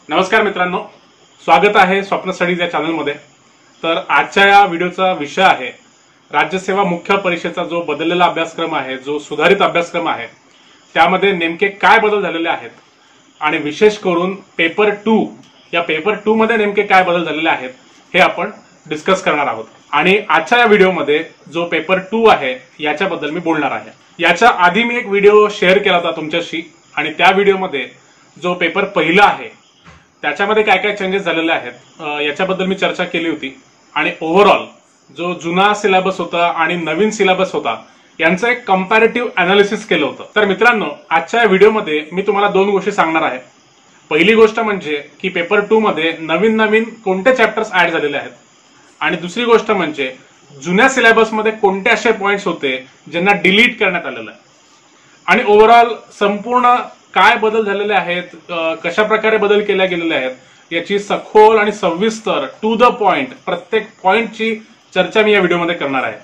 नमस्कार मित्रांनो, स्वागत आहे स्वप्न स्टडीज या चॅनलमध्ये। तर आजच्या या व्हिडिओचा विषय आहे राज्यसेवा मुख्य परीक्षेचा जो बदललेला अभ्यासक्रम आहे, जो सुधारित अभ्यासक्रम आहे, त्यामध्ये नेमके काय बदल झालेले आहेत आणि विशेष करून पेपर 2 या पेपर 2 मध्ये नेमके काय बदल झालेले आहेत हे आपण डिस्कस करणार आहोत। आणि आजच्या या व्हिडिओमध्ये जो पेपर 2 आहे याच्याबद्दल मी बोलणार आहे। याच्या आधी मी एक व्हिडिओ शेअर केला होता तुमच्याशी आणि त्या व्हिडिओमध्ये जो पेपर पहिला आहे त्याच्यामध्ये काय काय चेंजेस झालेले आहेत याच्याबद्दल मी चर्चा केली होती। आणि ओव्हरऑल जो जुना सिलेबस होता आणि नवीन सिलेबस होता यांचं एक कंपॅरेटिव्ह अनालिसिस केलं होतं। तर मित्रांनो, आजच्या व्हिडिओमध्ये मी तुम्हाला दोन गोष्टी सांगणार आहे। पहिली गोष्ट म्हणजे की पेपर 2 मध्ये नवीन नवीन कोणते चॅप्टर्स ऍड झालेले आहेत आणि दुसरी गोष्ट म्हणजे जुन्या सिलेबसमध्ये कोणते असे पॉइंट्स होते ज्यांना डिलीट करण्यात आलेलं आहे आणि ओव्हरऑल संपूर्ण काय बदल झालेले आहेत, कशा प्रकारे बदल केले गेलेले आहेत याची सखोल आणि सविस्तर टू द पॉइंट प्रत्येक पॉइंटची चर्चा मी या व्हिडिओमध्ये करणार आहे।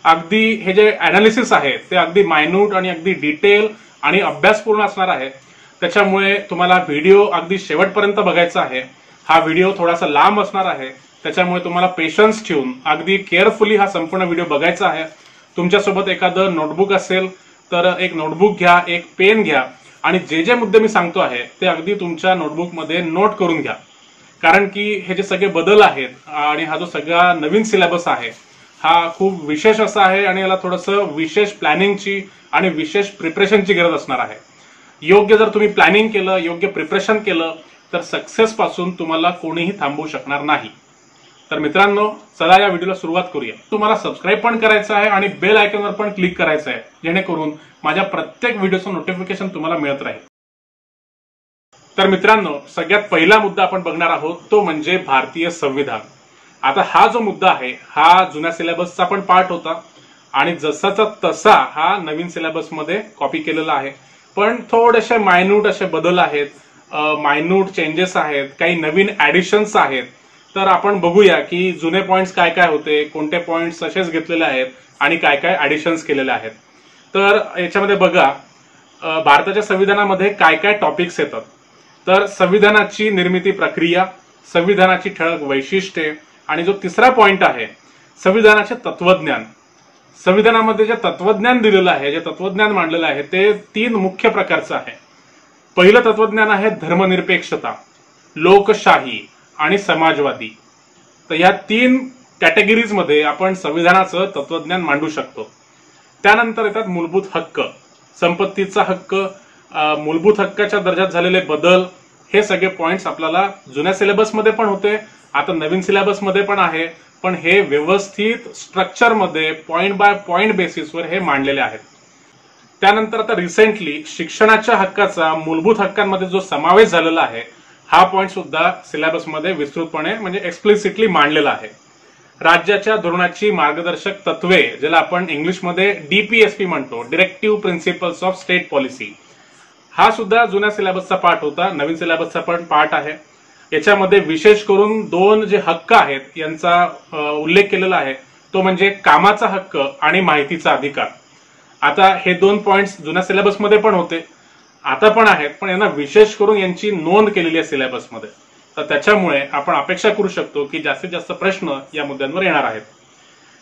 अगदी हे जे अनालिसिस आहे ते अगदी मायन्यूट आणि अगदी डिटेल आणि अभ्यासपूर्ण असणार आहे। त्याच्यामुळे तुम्हाला व्हिडिओ अगदी शेवटपर्यंत बघायचा आहे। हा व्हिडिओ थोडासा लांब असणार आहे, त्याच्यामुळे तुम्हाला पेशन्स ठेवून अगदी केअरफुली हा संपूर्ण व्हिडिओ बघायचा आहे। तुमच्यासोबत एखादं नोटबुक असेल तर एक नोटबुक घ्या, एक पेन घ्या आणि जे जे मुद्दे मी सांगतो आहे ते अगदी तुमच्या नोटबुकमध्ये नोट करून घ्या, कारण की हे जे सगळे बदल आहेत आणि हा जो सगळा नवीन सिलेबस आहे हा खूप विशेष असा आहे आणि याला थोडंसं विशेष प्लॅनिंगची आणि विशेष प्रिपरेशनची गरज असणार आहे। योग्य जर तुम्ही प्लॅनिंग केलं, योग्य प्रिपरेशन केलं तर सक्सेस पासून तुम्हाला कोणीही थांबवू शकणार नाही। तर मित्रांनो, चला या व्हिडिओला सुरुवात करूया। तुम्हाला सबस्क्राईब पण करायचं आहे आणि बेल आयकॉनवर पण क्लिक करायचं आहे, जेणेकरून माझ्या प्रत्येक व्हिडिओचं नोटिफिकेशन तुम्हाला मिळत राहील। तर मित्रांनो, सगळ्यात पहिला मुद्दा आपण बघणार आहोत तो म्हणजे भारतीय संविधान। आता हा जो मुद्दा आहे हा जुन्या सिलेबसचा पण पार्ट होता आणि जसाचा तसा हा नवीन सिलेबसमध्ये कॉपी केलेला आहे, पण थोडेसे मायन्यूट असे बदल आहेत, मायन्यूट चेंजेस आहेत, काही नवीन ऍडिशन्स आहेत। तर आपण बघूया की जुने पॉइंट्स काय काय होते, कोणते पॉइंट्स असेच घेतलेले आहेत आणि काय काय ऍडिशन्स केलेले आहेत। तर याच्यामध्ये बघा भारताच्या संविधानामध्ये काय काय टॉपिक्स येतात। तर संविधानाची निर्मिती प्रक्रिया, संविधानाची ठळक वैशिष्ट्ये आणि जो तिसरा पॉइंट आहे संविधानाचे तत्वज्ञान। संविधानामध्ये जे तत्वज्ञान दिलेलं आहे, जे तत्वज्ञान मांडलेलं आहे ते 3 मुख्य प्रकारचं आहे। पहिलं तत्वज्ञान आहे धर्मनिरपेक्षता, लोकशाही आणि समाजवादी। तर या 3 कॅटेगरीज मध्ये आपण संविधानाचं तत्वज्ञान मांडू शकतो। त्यानंतर येतात मूलभूत हक्क, संपत्तीचा हक्क, मूलभूत हक्काच्या दर्जात झालेले बदल। हे सगळे पॉइंट्स आपल्याला जुन्या सिलेबसमध्ये पण होते, आता नवीन सिलेबसमध्ये पण आहे, पण हे व्यवस्थित स्ट्रक्चरमध्ये पॉइंट बाय पॉइंट बेसिसवर हे मांडलेले आहेत। त्यानंतर आता रिसेंटली शिक्षणाच्या हक्काचा मूलभूत हक्कांमध्ये जो समावेश झालेला आहे हा पॉइंट सुद्धा सिलेबसमध्ये विस्तृतपणे म्हणजे एक्सप्लिसिटली मांडलेला आहे। राज्याच्या धोरणाची मार्गदर्शक तत्वे, ज्याला आपण इंग्लिशमध्ये DPSP म्हणतो, directive principles of state policy, हा सुद्धा जुन्या सिलेबसचा पार्ट होता, नवीन सिलेबसचा पण पार्ट आहे। याच्यामध्ये विशेष करून 2 जे हक्क आहेत यांचा उल्लेख केलेला आहे, तो म्हणजे कामाचा हक्क आणि माहितीचा अधिकार। आता हे 2 पॉइंट्स जुन्या सिलेबसमध्ये पण होते, आता पण आहेत, पण यांना विशेष करून यांची नोंद केलेली आहे सिलेबसमध्ये। तर त्याच्यामुळे आपण अपेक्षा करू शकतो की जास्तीत जास्त प्रश्न या मुद्द्यांवर येणार आहेत।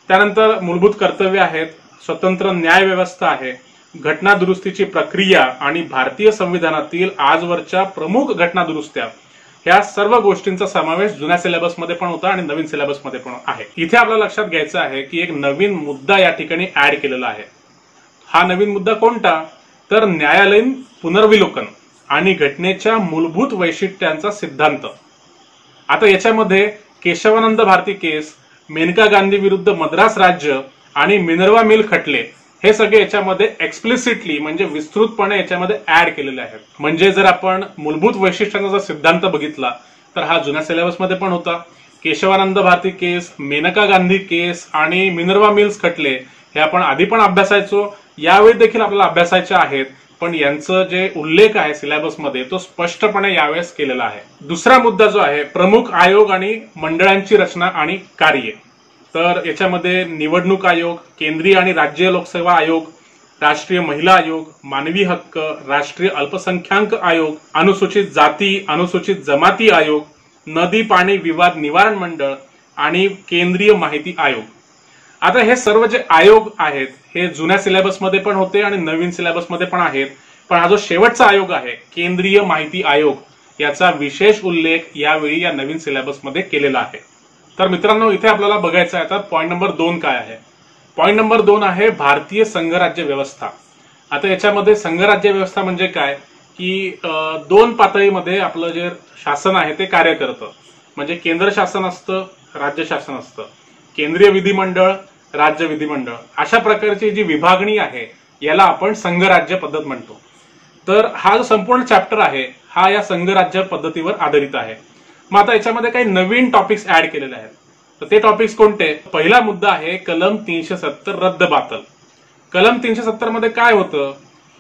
त्यानंतर मूलभूत कर्तव्य आहेत, स्वतंत्र न्याय व्यवस्था आहे, घटना दुरुस्तीची प्रक्रिया आणि भारतीय संविधानातील आजवरच्या प्रमुख घटना दुरुस्त्या, ह्या सर्व गोष्टींचा समावेश जुन्या सिलेबसमध्ये पण होता आणि नवीन सिलेबसमध्ये पण आहे। इथे आपल्याला लक्षात घ्यायचं आहे की एक नवीन मुद्दा या ठिकाणी ऍड केलेला आहे। हा नवीन मुद्दा कोणता? तर न्यायालयीन पुनर्विलोकन आणि घटनेच्या मूलभूत वैशिष्ट्यांचा सिद्धांत। आता याच्यामध्ये केशवानंद भारती केस, मेनका गांधी विरुद्ध मद्रास राज्य आणि मिनर्वा मिल खटले हे सगळे याच्यामध्ये एक्सप्लिसिटली म्हणजे विस्तृतपणे याच्यामध्ये ऍड केलेले आहेत। म्हणजे जर आपण मूलभूत वैशिष्ट्यांचा जर सिद्धांत बघितला तर हा जुन्या सिलेबसमध्ये पण होता। केशवानंद भारती केस, मेनका गांधी केस आणि मिनर्वा मिल्स खटले हे आपण आधी पण अभ्यासायचो, यावेळी देखील आपल्याला अभ्यासायचे आहेत, पण यांचं जे उल्लेख आहे सिलेबसमध्ये तो स्पष्टपणे यावेळेस केलेला आहे। दुसरा मुद्दा जो आहे प्रमुख आयोग आणि मंडळांची रचना आणि कार्य। तर याच्यामध्ये निवडणूक आयोग, केंद्रीय आणि राज्य लोकसेवा आयोग, राष्ट्रीय महिला आयोग, मानवी हक्क, राष्ट्रीय अल्पसंख्याक आयोग, अनुसूचित जाती अनुसूचित जमाती आयोग, नदी पाणी विवाद निवारण मंडळ आणि केंद्रीय माहिती आयोग. आता हे सर्व जे आयोग आहेत हे जुन्या सिलेबसमध्ये पण होते आणि नवीन सिलेबसमध्ये पण आहेत. पण हा जो शेवटचा आयोग आहे केंद्रीय माहिती आयोग, याचा विशेष उल्लेख यावेळी या नवीन सिलेबसमध्ये केलेला आहे. तर मित्रांनो, इथे आपल्याला बघायचं आहे आता पॉईंट नंबर 2 काय आहे. पॉईंट नंबर 2 आहे भारतीय संघराज्य व्यवस्था. आता याच्यामध्ये संघराज्य व्यवस्था म्हणजे काय की 2 पातळीमध्ये आपलं जे शासन आहे ते कार्य करतं. म्हणजे केंद्र शासन असतं, राज्य शासन असतं, केंद्रीय विधिमंडळ, राज्य विधिमंडळ, अशा प्रकारची जी विभागणी आहे याला आपण संघराज्य पद्धत म्हणतो. तर हा जो संपूर्ण चॅप्टर आहे हा या संघराज्य पद्धतीवर आधारित आहे. मग आता याच्यामध्ये काही नवीन टॉपिक्स ऍड केलेले आहेत. तर ते टॉपिक्स कोणते? पहिला मुद्दा आहे कलम 370 रद्दबातल. कलम 370 मध्ये काय होतं?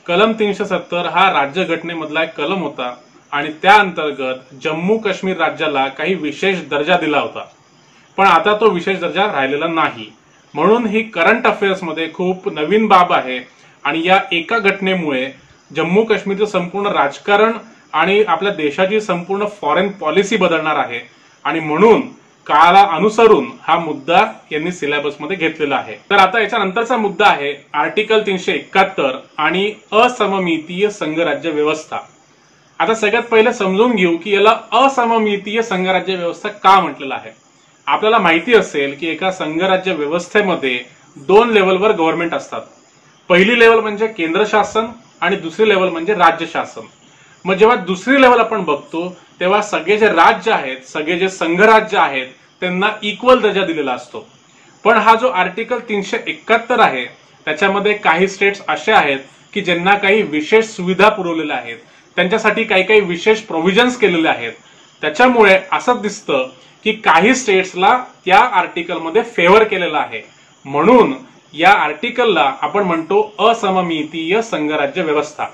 कलम 370 हा राज्यघटनेमधला एक कलम होता आणि त्या अंतर्गत जम्मू काश्मीर राज्याला काही विशेष दर्जा दिला होता. पण आता तो विशेष दर्जा राहिलेला नाही. म्हणून ही करंट अफेअर्स मध्ये खूप नवीन बाब आहे आणि या एका घटनेमुळे जम्मू काश्मीरचं संपूर्ण राजकारण आणि आपल्या देशाची संपूर्ण फॉरेन पॉलिसी बदलणार आहे. आणि म्हणून काळाला अनुसरून हा मुद्दा यांनी सिलेबसमध्ये घेतलेला आहे. तर आता याच्या नंतरचा मुद्दा आहे आर्टिकल 371 आणि असममितीय संघराज्य व्यवस्था. आता सगळ्यात पहिले समजून घेऊ की याला असममितीय संघराज्य व्यवस्था का म्हटलेलं आहे. आपल्याला माहिती असेल की एका संघराज्य व्यवस्थेमध्ये 2 लेवलवर गव्हर्नमेंट असतात. पहिली लेवल म्हणजे केंद्र शासन आणि दुसरी लेवल म्हणजे राज्य शासन. मग जेव्हा दुसरी लेवल आपण बघतो तेव्हा सगळे जे राज्य आहेत, सगळे जे संघराज्य आहेत त्यांना इक्वल दर्जा दिलेला असतो. पण हा जो आर्टिकल 371 आहे त्याच्यामध्ये काही स्टेट्स असे आहेत की ज्यांना काही विशेष सुविधा पुरवलेल्या आहेत, त्यांच्यासाठी काही काही विशेष प्रोव्हिजन्स केलेले आहेत. त्याच्यामुळे असं दिसतं की काही स्टेट्सला त्या आर्टिकलमध्ये फेवर केलेला आहे. म्हणून या आर्टिकलला आपण म्हणतो असममितीय संघराज्य व्यवस्था.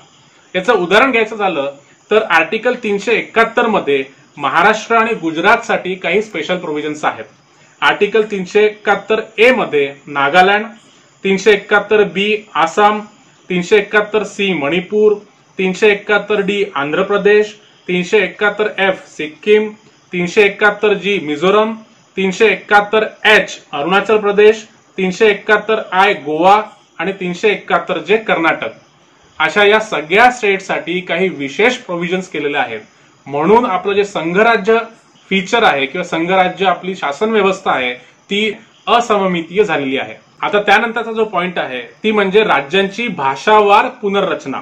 याचं उदाहरण घ्यायचं झालं तर आर्टिकल 371 मध्ये महाराष्ट्र आणि गुजरातसाठी काही स्पेशल प्रोव्हिजन्स आहेत. आर्टिकल 371A मध्ये Nagaland, 371B Assam, 371C Manipur, 371D Andhra Pradesh, 371F Sikkim, 371G Mizoram, 371H Arunachal Pradesh, 371I Goa आणि 371J कर्नाटक, अशा या सगळ्या स्टेटसाठी काही विशेष प्रोव्हिजन्स केलेले आहेत. म्हणून आपलं जे संघराज्य फीचर आहे किंवा संघराज्य आपली शासन व्यवस्था आहे ती असममितीय झालेली आहे. आता त्यानंतरचा जो पॉइंट आहे ती म्हणजे राज्यांची भाषावार पुनर्रचना.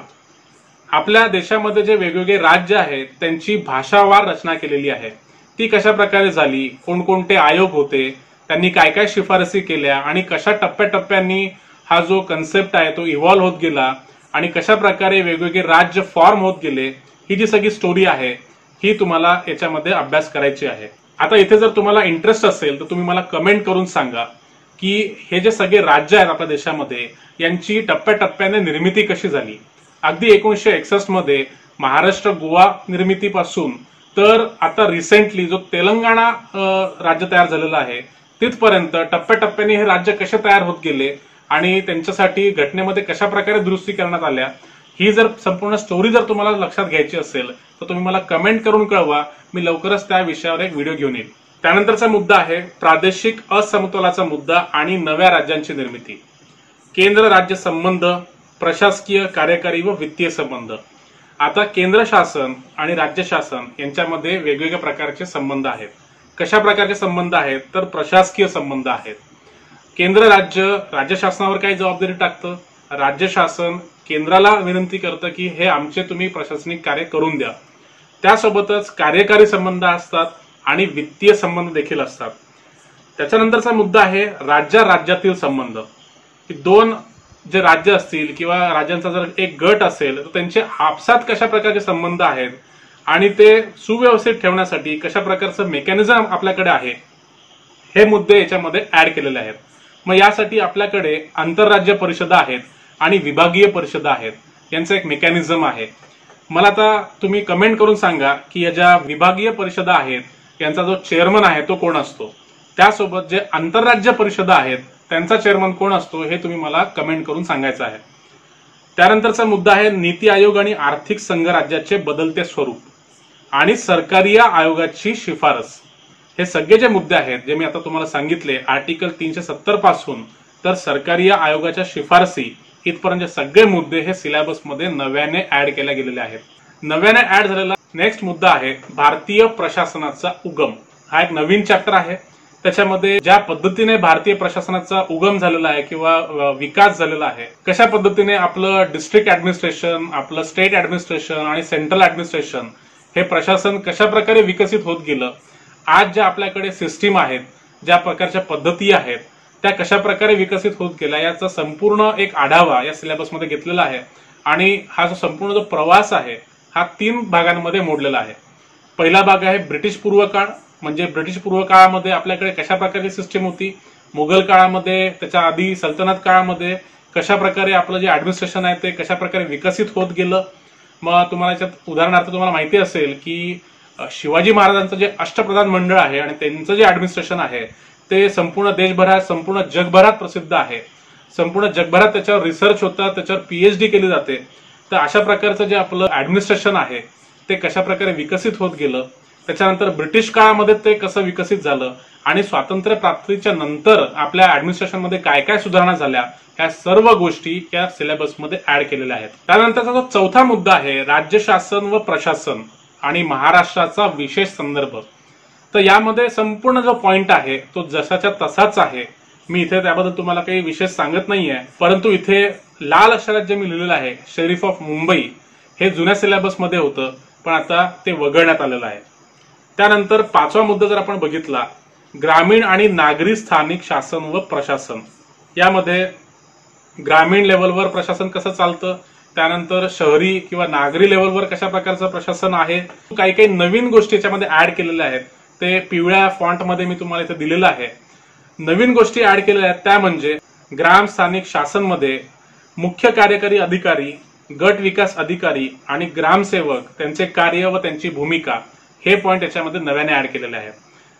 आपल्या देशामध्ये जे वेगवेगळे राज्य आहेत त्यांची भाषावार रचना केलेली आहे. ती कशा प्रकारे झाली, कोणकोणते आयोग होते, त्यांनी काय काय शिफारसी केल्या आणि कशा टप्प्याटप्प्यांनी हा जो कन्सेप्ट आहे तो इव्हॉल्व्ह होत गेला आणि कशा प्रकारे वेगवेगळे राज्य फॉर्म होत गेले, ही जी सगळी स्टोरी आहे ही तुम्हाला याच्यामध्ये अभ्यास करायची आहे. आता इथे जर तुम्हाला इंटरेस्ट असेल तर तुम्ही मला कमेंट करून सांगा की हे जे सगळे राज्य आहेत आपल्या देशामध्ये यांची टप्प्याटप्प्याने निर्मिती कशी झाली. अगदी 1961 मध्ये महाराष्ट्र गोवा निर्मितीपासून तर आता रिसेंटली जो तेलंगणा राज्य तयार झालेलं आहे तिथपर्यंत टप्प्याटप्प्याने हे राज्य कसे तयार होत गेले आणि त्यांच्यासाठी घटनेमध्ये कशा प्रकारे दुरुस्ती करण्यात आल्या, ही जर संपूर्ण स्टोरी जर तुम्हाला लक्षात घ्यायची असेल तर तुम्ही मला कमेंट करून कळवा. मी लवकरच त्या विषयावर एक व्हिडिओ घेऊन येईल. त्यानंतरचा मुद्दा आहे प्रादेशिक असमतोलाचा मुद्दा आणि नव्या राज्यांची निर्मिती. केंद्र राज्य संबंध, प्रशासकीय, कार्यकारी व वित्तीय संबंध. आता केंद्र शासन आणि राज्य शासन यांच्यामध्ये वेगवेगळ्या प्रकारचे संबंध आहेत. कशा प्रकारचे संबंध आहेत तर प्रशासकीय संबंध आहेत. केंद्र राज्य शासनावर काही जबाबदारी टाकतं, राज्य शासन केंद्राला विनंती करतं की हे आमचे तुम्ही प्रशासनिक कार्य करून द्या. त्यासोबतच कार्यकारी संबंध असतात आणि वित्तीय संबंध देखील असतात. त्याच्यानंतरचा मुद्दा आहे राज्यातील संबंध. की 2 जे राज्य असतील किंवा राज्यांचा जर एक गट असेल तर त्यांचे आपसात कशा प्रकारचे संबंध आहेत आणि ते सुव्यवस्थित ठेवण्यासाठी कशा प्रकारचं मेकॅनिझम आपल्याकडे आहे, हे मुद्दे याच्यामध्ये ऍड केलेले आहेत. मग यासाठी आपल्याकडे आंतरराज्य परिषदा आहेत आणि विभागीय परिषदा आहेत, यांचं एक मेकॅनिझम आहे. मला आता तुम्ही कमेंट करून सांगा की या ज्या विभागीय परिषदा आहेत यांचा जो चेअरमन आहे तो कोण असतो. त्यासोबत जे आंतरराज्य परिषदा आहेत त्यांचा चेअरमन कोण असतो हे तुम्ही मला कमेंट करून सांगायचं आहे. त्यानंतरचा मुद्दा आहे नीती आयोग आणि आर्थिक संघराज्याचे बदलते स्वरूप आणि सरकारी आयोगाची शिफारस। हे सगळे जे मुद्दे आहेत जे मी आता तुम्हाला सांगितले आर्टिकल 370 पासून तर सरकारी आयोगाच्या शिफारसी इथपर्यंत सगळे मुद्दे हे सिलेबस मध्ये नव्याने ऍड केले गेलेले आहेत। नव्याने ऍड झालेला नेक्स्ट मुद्दा आहे भारतीय प्रशासनाचा उगम। हा एक नवीन चॅप्टर आहे। त्याच्यामध्ये ज्या पद्धतीने भारतीय प्रशासनाचा उगम झालेला आहे किंवा विकास झालेला आहे, कशा पद्धतीने आपलं डिस्ट्रिक्ट ऍडमिनिस्ट्रेशन, आपलं स्टेट ऍडमिनिस्ट्रेशन आणि सेंट्रल ऍडमिनिस्ट्रेशन हे प्रशासन कशा प्रकारे विकसित होत गेलं, आज ज्या आपल्याकडे सिस्टीम आहेत, ज्या प्रकारच्या पद्धती आहेत त्या कशा प्रकारे विकसित होत गेल्या याचा संपूर्ण एक आढावा या सिलेबसमध्ये घेतलेला आहे। आणि हा जो संपूर्ण जो प्रवास आहे हा 3 भागांमध्ये मोडलेला आहे। पहिला भाग आहे ब्रिटिश पूर्व काळ, म्हणजे ब्रिटिश पूर्व काळामध्ये आपल्याकडे कशा प्रकारची सिस्टीम होती, मुघल काळामध्ये, त्याच्या आधी सल्तनत काळामध्ये कशा प्रकारे आपलं जे ऍडमिनिस्ट्रेशन आहे ते कशा प्रकारे विकसित होत गेलं। मग तुम्हाला याच्यात उदाहरणार्थ तुम्हाला माहिती असेल की शिवाजी महाराजांचं जे अष्टप्रधान मंडळ आहे आणि त्यांचं जे ऍडमिनिस्ट्रेशन आहे ते संपूर्ण देशभरात, संपूर्ण जगभरात प्रसिद्ध आहे। संपूर्ण जगभरात त्याच्यावर रिसर्च होतात, त्याच्यावर PhD केली जाते। तर अशा प्रकारचं जे आपलं ऍडमिनिस्ट्रेशन आहे ते कशा प्रकारे विकसित होत गेलं, त्याच्यानंतर ब्रिटिश काळामध्ये ते कसं विकसित झालं आणि स्वातंत्र्य प्राप्तीच्या नंतर आपल्या ऍडमिनिस्ट्रेशन मध्ये काय काय सुधारणा झाल्या, ह्या सर्व गोष्टी या सिलेबसमध्ये ऍड केलेल्या आहेत। त्यानंतरचा जो चौथा मुद्दा आहे राज्य शासन व प्रशासन आणि महाराष्ट्राचा विशेष संदर्भ। तर यामध्ये संपूर्ण जो पॉइंट आहे तो जसाच्या तसाच आहे। मी इथे त्याबद्दल तुम्हाला काही विशेष सांगत नाहीये, परंतु इथे लाल अक्षरात जे मी लिहिलेलं आहे शरीफ ऑफ मुंबई हे जुन्या सिलेबसमध्ये होतं, पण आता ते वगळण्यात आलेलं आहे। त्यानंतर 5वा मुद्दा जर आपण बघितला ग्रामीण आणि नागरी स्थानिक शासन व प्रशासन, यामध्ये ग्रामीण लेवलवर प्रशासन कसं चालतं, त्यानंतर शहरी किंवा नागरी लेवलवर कशा प्रकारचं प्रशासन आहे, काही काही नवीन गोष्टी याच्यामध्ये ऍड केलेल्या आहेत। ते पिवळ्या फॉन्ट मध्ये मी तुम्हाला इथे दिलेलं आहे। नवीन गोष्टी ऍड केलेल्या आहेत त्या म्हणजे ग्राम स्थानिक शासन मध्ये मुख्य कार्यकारी अधिकारी, गट विकास अधिकारी आणि ग्रामसेवक त्यांचे कार्य व त्यांची भूमिका हे पॉइंट याच्यामध्ये नव्याने ऍड केलेले आहेत।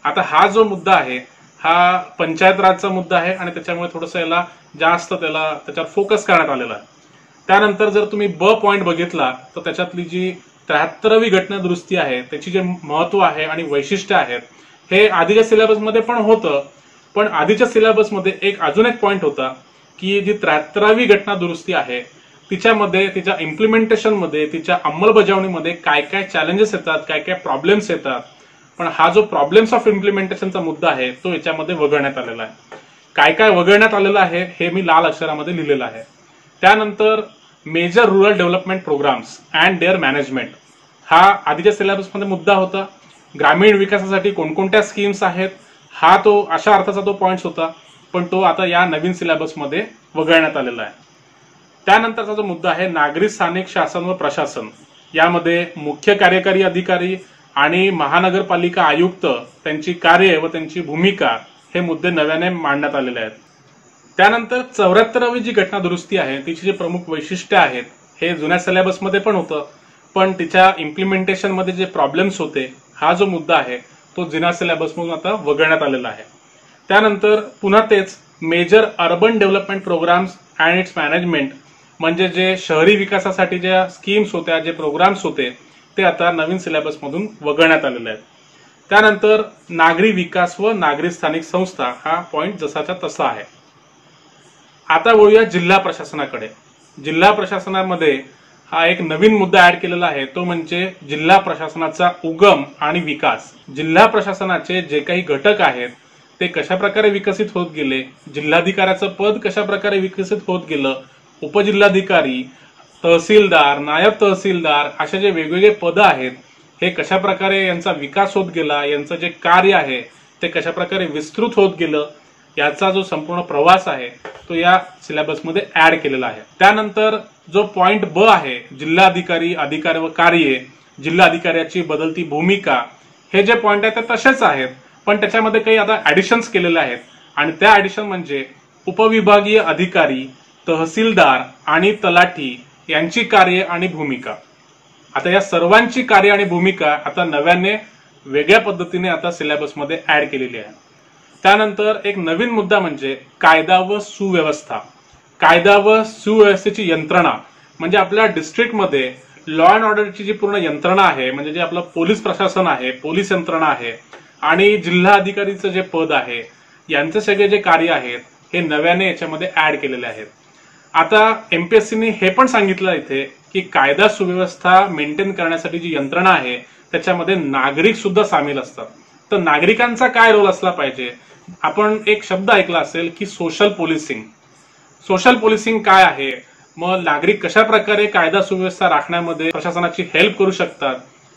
आता हा जो मुद्दा आहे हा पंचायत राजचा मुद्दा आहे आणि त्याच्यामुळे थोडंसं याला जास्त त्याच्यावर फोकस करण्यात आलेला आहे। त्यानंतर जर तुम्ही ब पॉइंट बघितला तर त्याच्यातली जी 73वी घटना दुरुस्ती आहे त्याची जे महत्व आहे आणि वैशिष्ट्य आहेत हे आधीच्या सिलेबसमध्ये पण होतं, पण आधीच्या सिलेबसमध्ये अजून एक पॉइंट होता की जी 73वी घटना दुरुस्ती आहे तिच्यामध्ये, तिच्या इम्प्लिमेंटेशन मध्ये, तिच्या अंमलबजावणीमध्ये काय काय चॅलेंजेस येतात, काय काय प्रॉब्लेम्स येतात, पण हा जो प्रॉब्लेम्स ऑफ इम्प्लिमेंटेशनचा मुद्दा आहे तो याच्यामध्ये वगळण्यात आलेला आहे। काय काय वगळण्यात आलेलं आहे हे मी लाल अक्षरामध्ये लिहिलेलं आहे। त्यानंतर major rural development programmes and their management हा आधीच्या सिलेबसमध्ये मुद्दा होता। ग्रामीण विकासासाठी कोणकोणत्या स्कीम्स आहेत हा तो अशा अर्थाचा तो पॉइंट होता, पण तो आता या नवीन सिलेबसमध्ये वगळण्यात आलेला आहे। त्यानंतरचा जो मुद्दा आहे नागरी स्थानिक शासन व प्रशासन, यामध्ये मुख्य कार्यकारी अधिकारी आणि महानगरपालिका आयुक्त त्यांची कार्य व त्यांची भूमिका हे मुद्दे नव्याने मांडण्यात आलेले आहेत। त्यानंतर 74वी जी घटना दुरुस्ती आहे तिची जे प्रमुख वैशिष्ट्य आहेत हे जुन्या सिलेबसमध्ये पण होतं, पण तिच्या इम्प्लिमेंटेशन मध्ये जे प्रॉब्लेम्स होते हा जो मुद्दा आहे तो जुन्या सिलेबसमधून आता वगळण्यात आलेला आहे। त्यानंतर पुन्हा तेच major urban development programmes and its management, म्हणजे जे शहरी विकासासाठी ज्या स्कीम्स होत्या, जे प्रोग्राम्स होते ते आता नवीन सिलेबसमधून वगळण्यात आलेले आहेत। त्यानंतर नागरी विकास व नागरी स्थानिक संस्था हा पॉइंट जसाच्या तसा आहे। आता वळूया जिल्हा प्रशासनाकडे। जिल्हा प्रशासनामध्ये हा एक नवीन मुद्दा ऍड केलेला आहे तो म्हणजे जिल्हा प्रशासनाचा उगम आणि विकास। जिल्हा प्रशासनाचे जे काही घटक आहेत ते कशा प्रकारे विकसित होत गेले, जिल्हाधिकाऱ्याचं पद कशा प्रकारे विकसित होत गेलं, उपजिल्हाधिकारी, तहसीलदार, नायब तहसीलदार असे जे वेगवेगळे पद आहेत हे कशा प्रकारे यांचा विकास होत गेला, यांचं जे कार्य आहे ते कशा प्रकारे विस्तृत होत गेलं, याचा जो संपूर्ण प्रवास आहे तो या सिलेबसमध्ये ऍड केलेला आहे। त्यानंतर जो पॉइंट ब आहे जिल्हाधिकारी, अधिकारी व कार्य, जिल्हाधिकाऱ्याची बदलती भूमिका, हे जे पॉइंट आहेत ते तसेच आहेत, पण त्याच्यामध्ये काही आता ऍडिशन्स केलेले आहेत आणि त्या ऍडिशन म्हणजे उपविभागीय अधिकारी, तहसीलदार आणि तलाठी यांची कार्य आणि भूमिका। आता या सर्वांची कार्य आणि भूमिका आता नव्याने वेगळ्या पद्धतीने आता सिलेबसमध्ये ऍड केलेली आहे। त्यानंतर एक नवीन मुद्दा म्हणजे कायदा व सुव्यवस्था। कायदा व सुव्यवस्थेची यंत्रणा म्हणजे आपल्या डिस्ट्रिक्टमध्ये लॉ अँड ऑर्डरची जी पूर्ण यंत्रणा आहे, म्हणजे जे आपलं पोलीस प्रशासन आहे, पोलीस यंत्रणा आहे आणि जिल्हा अधिकारीचं जे पद आहे, यांचे सगळे जे कार्य आहेत हे नव्याने याच्यामध्ये ऍड केलेले आहेत. आता एमपीएससीने हे पण सांगितलं इथे की कायदा सुव्यवस्था मेंटेन करण्यासाठी जी यंत्रणा आहे त्याच्यामध्ये नागरिक सुद्धा सामील असतात. तर नागरिकांचा काय रोल असला पाहिजे? आपण एक शब्द ऐकला असेल की सोशल पोलिसिंग. सोशल पोलिसिंग काय आहे, मग नागरिक कशा प्रकारे कायदा सुव्यवस्था राखण्यामध्ये प्रशासनाची हेल्प करू शकतात,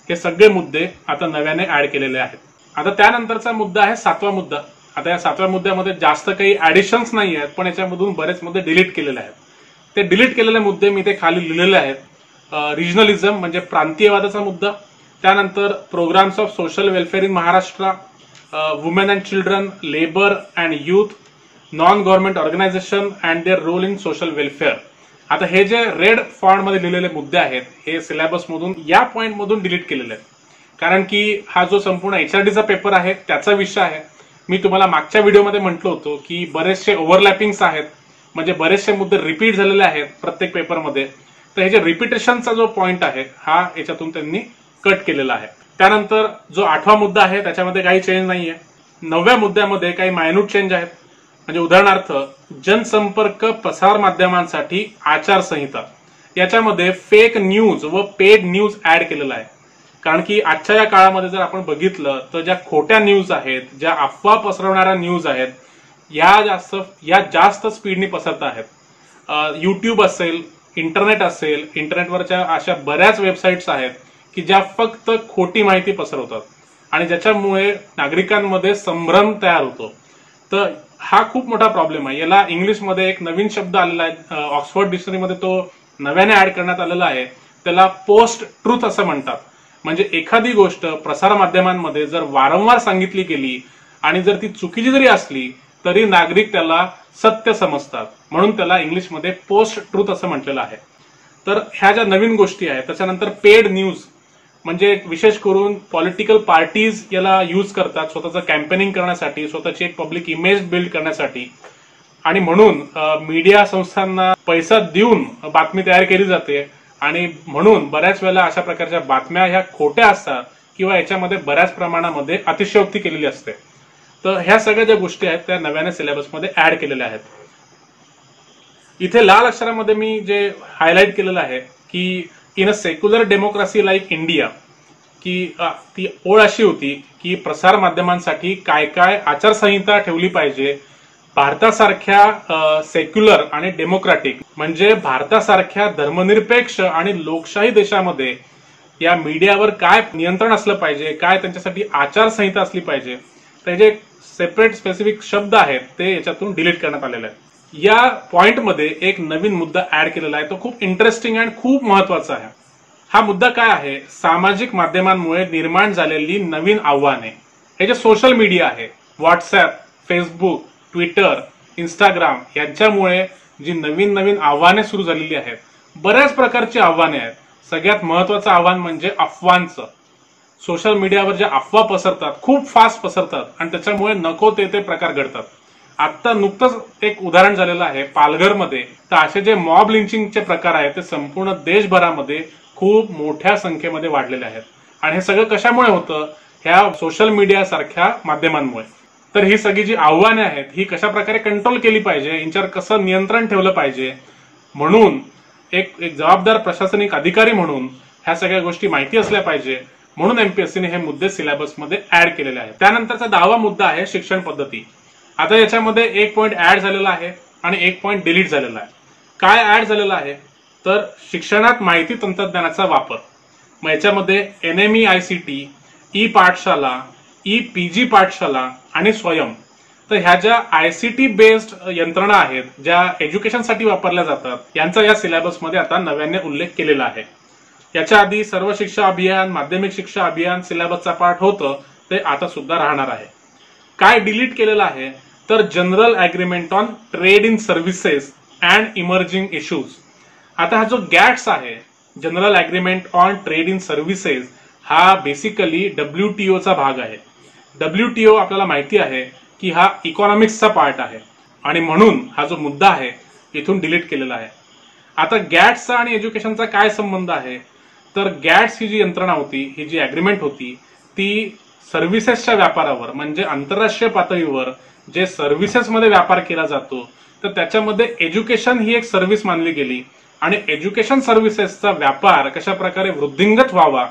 हे सगळे मुद्दे आता नव्याने ऍड केलेले आहेत. आता त्यानंतरचा मुद्दा आहे 7वा मुद्दा. आता या 7व्या मुद्द्यामध्ये जास्त काही ऍडिशन्स नाही आहेत, पण याच्यामधून बरेच मुद्दे डिलीट केलेले आहेत. ते डिलीट केलेले मुद्दे मी ते खाली लिहिलेले आहेत. रिजनलिझम म्हणजे प्रांतीयवादाचा मुद्दा, त्यानंतर programmes of social welfare in Maharashtra, women and children, labour and youth, non government organisation and their role in social welfare. आता हे जे रेड फॉन्ट मध्ये लिहिलेले मुद्दे आहेत हे सिलेबस मधून या पॉइंट मधून डिलीट केलेले आहेत, कारण की हा जो संपूर्ण एचआरडीचा पेपर आहे त्याचा विषय आहे. मी तुम्हाला मागच्या व्हिडिओमध्ये म्हटलं होतं की बरेचसे ओव्हरलॅपिंग्स आहेत, म्हणजे बरेचसे मुद्दे रिपीट झालेले आहेत प्रत्येक पेपरमध्ये. तर हे जे रिपिटेशनचा जो पॉइंट आहे हा याच्यातून त्यांनी कट केलेला आहे. त्यानंतर जो 8वा मुद्दा आहे त्याच्यामध्ये काही चेंज नाहीये. 9व्या मुद्द्यामध्ये काही मायन्यूट चेंज आहेत. म्हणजे उदाहरणार्थ जनसंपर्क प्रसार माध्यमांसाठी आचारसंहिता, याच्यामध्ये फेक न्यूज व पेड न्यूज ऍड केलेला आहे. कारण की आजच्या या काळामध्ये जर आपण बघितलं तर ज्या खोट्या न्यूज आहेत, ज्या अफवा पसरवणाऱ्या न्यूज आहेत, या जास्त स्पीडने पसरत आहेत. युट्यूब असेल, इंटरनेट असेल, इंटरनेटवरच्या अशा बऱ्याच वेबसाईट्स आहेत की ज्या फक्त खोटी माहिती पसरवतात आणि ज्याच्यामुळे नागरिकांमध्ये संभ्रम तयार होतो. तर हा खूप मोठा प्रॉब्लेम आहे. याला इंग्लिशमध्ये एक नवीन शब्द आलेला आहे, ऑक्सफोर्ड डिक्शनरीमध्ये तो नव्याने ऍड करण्यात आलेला आहे. त्याला पोस्ट ट्रुथ असं म्हणतात. म्हणजे एखादी गोष्ट प्रसारमाध्यमांमध्ये जर वारंवार सांगितली गेली आणि जर ती चुकीची जरी असली तरी नागरिक त्याला सत्य समजतात, म्हणून त्याला इंग्लिशमध्ये पोस्ट ट्रुथ असं म्हटलेलं आहे. तर ह्या ज्या नवीन गोष्टी आहेत. त्याच्यानंतर पेड न्यूज, म्हणजे विशेष करून पॉलिटिकल पार्टीज याला यूज करतात स्वतःचं कॅम्पेनिंग करण्यासाठी, स्वतःची एक पब्लिक इमेज बिल्ड करण्यासाठी, आणि म्हणून मीडिया संस्थांना पैसा देऊन बातमी तयार केली जाते आणि म्हणून बऱ्याच वेळेला अशा प्रकारच्या बातम्या ह्या खोट्या असतात किंवा याच्यामध्ये बऱ्याच प्रमाणामध्ये अतिशयोक्ती केलेली असते. तर ह्या सगळ्या ज्या गोष्टी आहेत त्या नव्याने सिलेबसमध्ये ऍड केलेल्या आहेत. इथे लाल अक्षरामध्ये मी जे हायलाइट केलेलं आहे की in a secular democracy like India, की ती ओळ अशी होती की प्रसार माध्यमांसाठी काय काय आचारसंहिता ठेवली पाहिजे. भारतासारख्या सेक्युलर आणि डेमोक्रॅटिक, म्हणजे भारतासारख्या धर्मनिरपेक्ष आणि लोकशाही देशामध्ये या मीडियावर काय नियंत्रण असलं पाहिजे, काय त्यांच्यासाठी आचारसंहिता असली पाहिजे. तर जे सेपरेट स्पेसिफिक शब्द आहेत ते याच्यातून डिलीट करण्यात आलेले आहेत. या पॉइंटमध्ये एक नवीन मुद्दा ऍड केलेला आहे, तो खूप इंटरेस्टिंग आणि खूप महत्वाचा आहे. हा मुद्दा काय आहे? सामाजिक माध्यमांमुळे निर्माण झालेली नवीन आव्हाने. हे जे सोशल मीडिया आहे, व्हॉट्सअप, फेसबुक, ट्विटर, इंस्टाग्राम, यांच्यामुळे जी नवीन नवीन आव्हाने सुरू झालेली आहेत, बऱ्याच प्रकारची आव्हाने आहेत. सगळ्यात महत्वाचं आव्हान म्हणजे अफवांचं. सोशल मीडियावर ज्या अफवा पसरतात, खूप फास्ट पसरतात आणि त्याच्यामुळे नको ते प्रकार घडतात. आता नुकतंच एक उदाहरण झालेलं आहे पालघरमध्ये. तर असे जे मॉब लिंचिंगचे प्रकार आहेत ते संपूर्ण देशभरामध्ये खूप मोठ्या संख्येमध्ये वाढलेले आहेत. आणि हे सगळं कशामुळे होतं? ह्या सोशल मीडिया सारख्या माध्यमांमुळे. तर ही सगळी जी आव्हाने आहेत ही कशा प्रकारे कंट्रोल केली पाहिजे, यांच्यावर कसं नियंत्रण ठेवलं पाहिजे, म्हणून एक जबाबदार प्रशासनिक अधिकारी म्हणून ह्या सगळ्या गोष्टी माहिती असल्या पाहिजे. म्हणून एमपीएससीने हे मुद्दे सिलेबसमध्ये ऍड केलेले आहेत. त्यानंतरचा 10वा मुद्दा आहे शिक्षण पद्धती. आता याच्यामध्ये एक पॉइंट ऍड झालेला आहे आणि एक पॉइंट डिलीट झालेला आहे. काय ऍड झालेला आहे? तर शिक्षणात माहिती तंत्रज्ञानाचा वापर. मग याच्यामध्ये NMEICT, ई पाठशाला, ई PG पाठशाला आणि स्वयं. तर ह्या ज्या ICT बेस्ड यंत्रणा आहेत, ज्या एज्युकेशनसाठी वापरल्या जातात, यांचा या सिलेबसमध्ये आता नव्याने उल्लेख केलेला आहे. याच्या आधी सर्व शिक्षा अभियान, माध्यमिक शिक्षा अभियान सिलेबसचा पार्ट होतं, ते आता सुद्धा राहणार आहे. काय डिलीट केलेलं आहे? तर general agreement on trade in services and emerging issues. आता हा जो गॅट्स आहे, general agreement on trade in services, हा बेसिकली WTOचा भाग आहे. WTO आपल्याला माहिती आहे की हा इकॉनॉमिक्सचा पार्ट आहे आणि म्हणून हा जो मुद्दा आहे इथून डिलीट केलेला आहे. आता गॅट्सचा आणि एज्युकेशनचा काय संबंध आहे, तर गॅट्स ही जी यंत्रणा होती, ही जी अग्रीमेंट होती, ती सर्व्हिसेसच्या व्यापारावर म्हणजे आंतरराष्ट्रीय पातळीवर जे सर्व्हिसेसमध्ये व्यापार केला जातो तर त्याच्यामध्ये एज्युकेशन ही एक सर्व्हिस मानली गेली आणि एज्युकेशन सर्व्हिसेसचा व्यापार कशा प्रकारे वृद्धिंगत व्हावा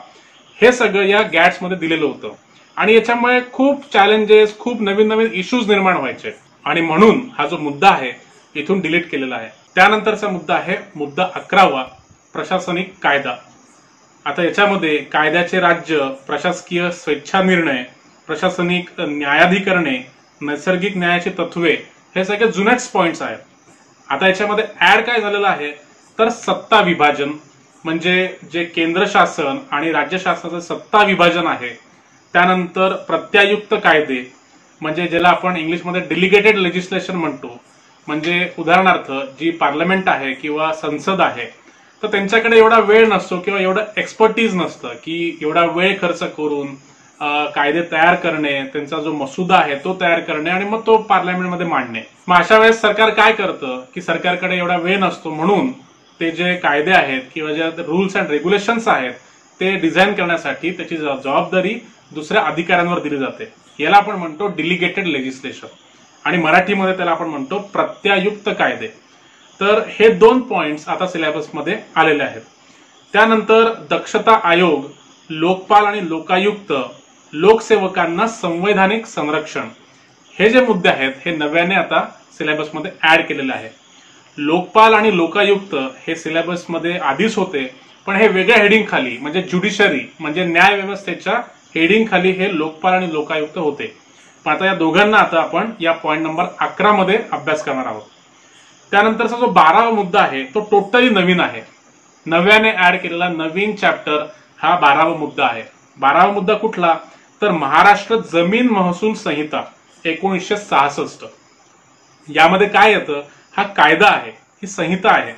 हे सगळं या गॅट्समध्ये दिलेलं होतं. आणि याच्यामुळे खूप चॅलेंजेस, खूप नवीन नवीन इश्यूज निर्माण व्हायचे आणि म्हणून हा जो मुद्दा आहे इथून डिलीट केलेला आहे. त्यानंतरचा मुद्दा आहे मुद्दा 11वा, प्रशासनिक कायदा. आता याच्यामध्ये कायद्याचे राज्य, प्रशासकीय स्वेच्छा निर्णय, प्रशासनिक न्यायाधिकरणे, नैसर्गिक न्यायाची तत्वे हे सगळे जुनेच पॉइंट्स आहेत. आता याच्यामध्ये ऍड काय झालेलं आहे तर सत्ता विभाजन, म्हणजे जे केंद्र शासन आणि राज्य शासनाचं सत्ता विभाजन आहे. त्यानंतर प्रत्यायुक्त कायदे, म्हणजे ज्याला आपण इंग्लिशमध्ये डेलिगेटेड लेजिस्लेशन म्हणतो, म्हणजे उदाहरणार्थ जी पार्लमेंट आहे किंवा संसद आहे तर त्यांच्याकडे एवढा वेळ नसतो किंवा एवढं एक्सपर्टीज नसतं की एवढा वेळ खर्च करून कायदे तयार करणे, त्यांचा जो मसुदा आहे तो तयार करणे आणि मग तो पार्लमेंटमध्ये मांडणे. मग अशा वेळेस सरकार काय करतं की सरकारकडे एवढा वेळ नसतो म्हणून ते जे कायदे आहेत किंवा जे रूल्स अँड रेग्युलेशन्स आहेत ते डिझाईन करण्यासाठी त्याची जबाबदारी दुसऱ्या अधिकाऱ्यांवर दिली जाते. याला आपण म्हणतो डेलिगेटेड लेजिस्लेशन आणि मराठीमध्ये त्याला आपण म्हणतो प्रत्यायुक्त कायदे. तर हे 2 पॉइंट्स आता सिलेबसमध्ये आलेले आहेत. त्यानंतर दक्षता आयोग, लोकपाल आणि लोकायुक्त, लोकसेवकांना संवैधानिक संरक्षण, हे जे मुद्दे आहेत हे नव्याने आता सिलेबसमध्ये ऍड केलेले आहे. लोकपाल आणि लोकायुक्त हे सिलेबसमध्ये आधीच होते पण हे वेगळ्या हेडिंग खाली, म्हणजे ज्युडिशरी म्हणजे न्याय व्यवस्थेच्या हेडिंग खाली हे लोकपाल आणि लोकायुक्त होते. पण आता या दोघांना आता आपण या पॉइंट नंबर 11 मध्ये अभ्यास करणार आहोत. त्यानंतरचा जो 12वा मुद्दा आहे तो टोटली नवीन आहे, नव्याने ऍड केलेला नवीन चॅप्टर हा 12वा मुद्दा आहे. 12वा मुद्दा कुठला तर महाराष्ट्र जमीन महसूल संहिता 1966. यामध्ये काय येतं, हा कायदा आहे, ही संहिता आहे.